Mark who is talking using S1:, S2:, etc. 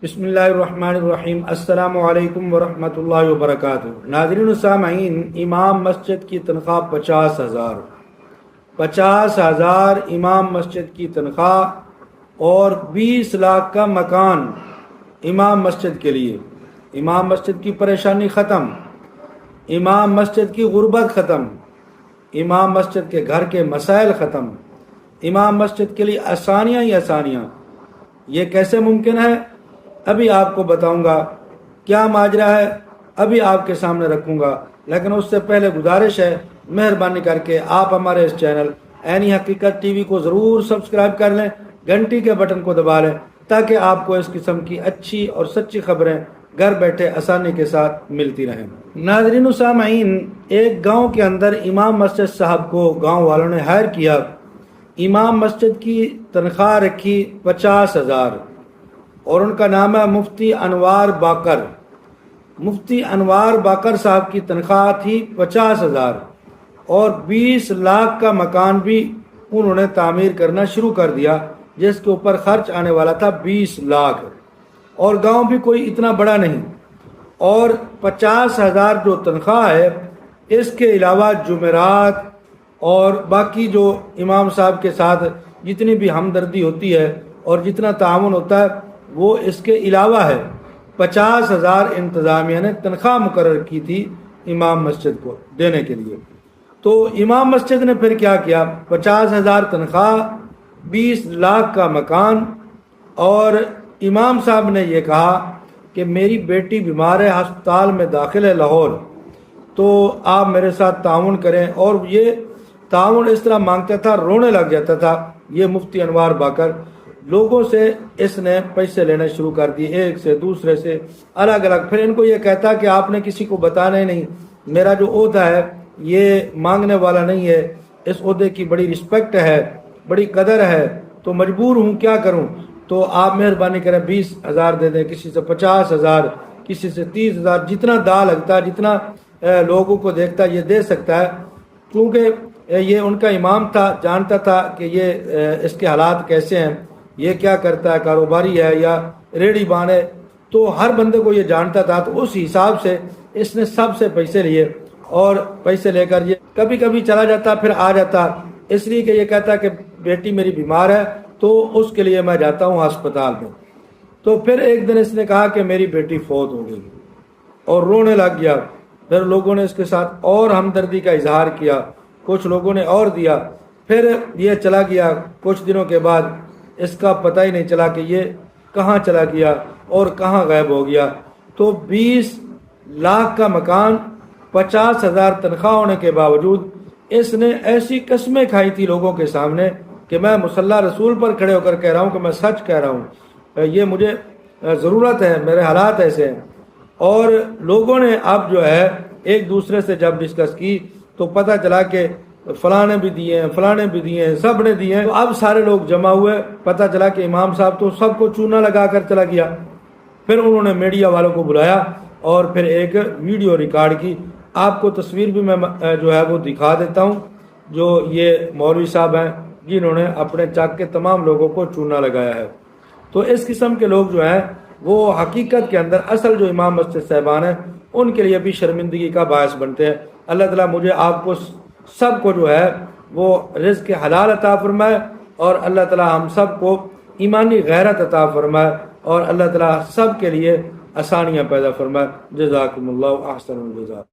S1: بسم اللہ الرحمن الرحیم۔ السلام علیکم ورحمۃ اللہ وبرکاتہ۔ ناظرین و سامعین، امام مسجد کی تنخواہ 50,000 امام مسجد کی تنخواہ اور 20 لاکھ کا مکان امام مسجد کے لیے۔ امام مسجد کی پریشانی ختم، امام مسجد کی غربت ختم، امام مسجد کے گھر کے مسائل ختم، امام مسجد کے لیے آسانیاں ہی آسانیاں۔ یہ کیسے ممکن ہے؟ ابھی آپ کو بتاؤں گا کیا ماجرا ہے، ابھی آپ کے سامنے رکھوں گا، لیکن اس سے پہلے گزارش ہے، مہربانی کر کے آپ ہمارے اس چینل عینی حقیقت ٹی وی کو ضرور سبسکرائب کر لیں، گھنٹی کے بٹن کو دبا لیں تاکہ آپ کو اس قسم کی اچھی اور سچی خبریں گھر بیٹھے آسانی کے ساتھ ملتی رہیں۔ ناظرین و سامعین، ایک گاؤں کے اندر امام مسجد صاحب کو گاؤں والوں نے ہائر کیا۔ امام مسجد کی تنخواہ رکھی 50,000 اور ان کا نام ہے مفتی انوار باقر۔ مفتی انوار باقر صاحب کی تنخواہ تھی 50,000 اور 20 لاکھ کا مکان بھی انہوں نے تعمیر کرنا شروع کر دیا، جس کے اوپر خرچ آنے والا تھا 20 لاکھ، اور گاؤں بھی کوئی اتنا بڑا نہیں۔ اور 50,000 جو تنخواہ ہے، اس کے علاوہ جمعرات اور باقی جو امام صاحب کے ساتھ جتنی بھی ہمدردی ہوتی ہے اور جتنا تعاون ہوتا ہے وہ اس کے علاوہ ہے۔ 50,000 انتظامیہ نے تنخواہ مقرر کی تھی امام مسجد کو دینے کے لیے۔ تو امام مسجد نے پھر کیا کیا؟ 50,000 تنخواہ، 20 لاکھ کا مکان، اور امام صاحب نے یہ کہا کہ میری بیٹی بیمار ہے، ہسپتال میں داخل ہے لاہور، تو آپ میرے ساتھ تعاون کریں۔ اور یہ تعاون اس طرح مانگتا تھا، رونے لگ جاتا تھا یہ مفتی انوار باقر۔ لوگوں سے اس نے پیسے لینے شروع کر دیے، ایک سے دوسرے سے الگ الگ۔ پھر ان کو یہ کہتا کہ آپ نے کسی کو بتانا ہی نہیں، میرا جو عہدہ ہے یہ مانگنے والا نہیں ہے، اس عہدے کی بڑی رسپیکٹ ہے، بڑی قدر ہے، تو مجبور ہوں، کیا کروں؟ تو آپ مہربانی کریں 20,000 دے دیں، کسی سے 50,000، کسی سے 30,000، جتنا دا لگتا ہے، جتنا لوگوں کو دیکھتا یہ دے سکتا ہے، کیونکہ یہ ان کا امام تھا، جانتا تھا کہ یہ اس کے حالات کیسے ہیں، یہ کیا کرتا ہے، کاروباری ہے یا ریڑھی بان ہے، تو ہر بندے کو یہ جانتا تھا۔ تو اس حساب سے اس نے سب سے پیسے لیے، اور پیسے لے کر یہ کبھی کبھی چلا جاتا پھر آ جاتا، اس لیے کہ یہ کہتا کہ بیٹی میری بیمار ہے تو اس کے لیے میں جاتا ہوں ہسپتال میں۔ تو پھر ایک دن اس نے کہا کہ میری بیٹی فوت ہو گئی، اور رونے لگ گیا۔ پھر لوگوں نے اس کے ساتھ اور ہمدردی کا اظہار کیا، کچھ لوگوں نے اور دیا، پھر یہ چلا گیا۔ کچھ دنوں کے بعد اس کا پتہ ہی نہیں چلا کہ یہ کہاں چلا گیا اور کہاں غائب ہو گیا۔ تو 20 لاکھ کا مکان، 50,000 تنخواہ ہونے کے باوجود اس نے ایسی قسمیں کھائی تھی لوگوں کے سامنے کہ میں مصلی رسول پر کھڑے ہو کر کہہ رہا ہوں کہ میں سچ کہہ رہا ہوں، یہ مجھے ضرورت ہے، میرے حالات ایسے ہیں۔ اور لوگوں نے اب جو ہے ایک دوسرے سے جب ڈسکس کی تو پتہ چلا کہ فلاں نے بھی دیے ہیں، فلاں نے بھی دیے ہیں، سب نے دیے ہیں۔ تو اب سارے لوگ جمع ہوئے، پتہ چلا کہ امام صاحب تو سب کو چونا لگا کر چلا گیا۔ پھر انہوں نے میڈیا والوں کو بلایا اور پھر ایک ویڈیو ریکارڈ کی۔ آپ کو تصویر بھی میں جو ہے وہ دکھا دیتا ہوں، جو یہ مولوی صاحب ہیں جنہوں نے اپنے چاک کے تمام لوگوں کو چونا لگایا ہے۔ تو اس قسم کے لوگ جو ہیں وہ حقیقت کے اندر اصل جو امام مسجد صاحبان ہیں ان کے لیے بھی شرمندگی کا باعث بنتے ہیں۔ اللہ تعالیٰ مجھے آپ کو سب کو جو ہے وہ رزق حلال عطا فرمائے، اور اللہ تعالیٰ ہم سب کو ایمانی غیرت عطا فرمائے، اور اللہ تعالیٰ سب کے لیے آسانیاں پیدا فرمائے۔ جزاکم اللہ احسن الجزاء۔